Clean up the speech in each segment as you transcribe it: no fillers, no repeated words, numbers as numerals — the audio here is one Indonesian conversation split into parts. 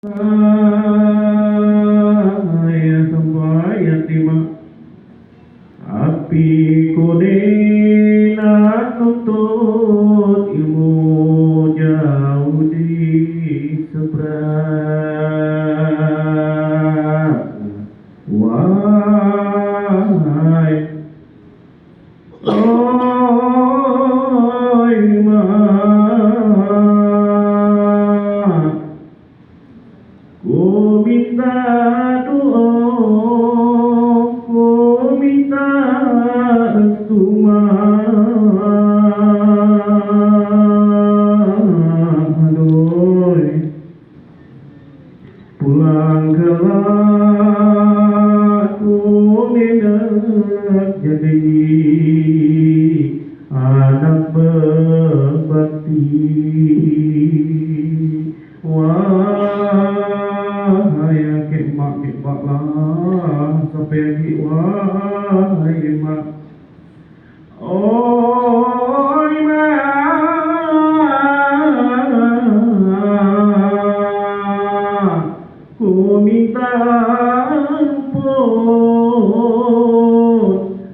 Ya sampai yatima api kudinan nuntut ilmu jauh di seberang. Wahai ku minta doa, ku minta restu aduh, pulang kelak ku hendak jadi anak berbakti. Wahai kek mak lah sampai lagi wahai mak. Oi mak, ku minta ampun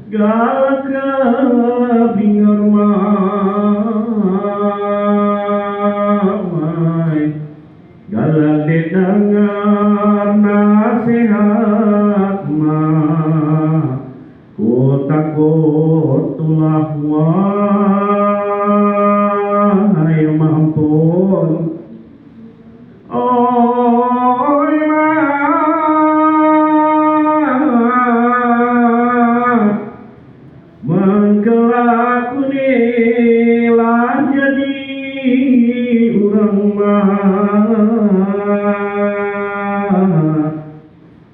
galak kebingar mamai. Galak dengar nasihat mak, ku takut tulah wahai mampun. Oi mak, mengkelaku nilah jadi urang mah,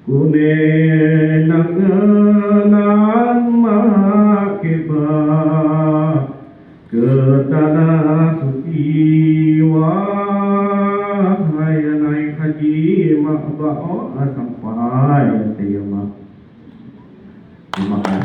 kunenak ngenan mak kebak ke tanah suci. Wahai naik haji mak bawa sampai ya mak. Terima kasih.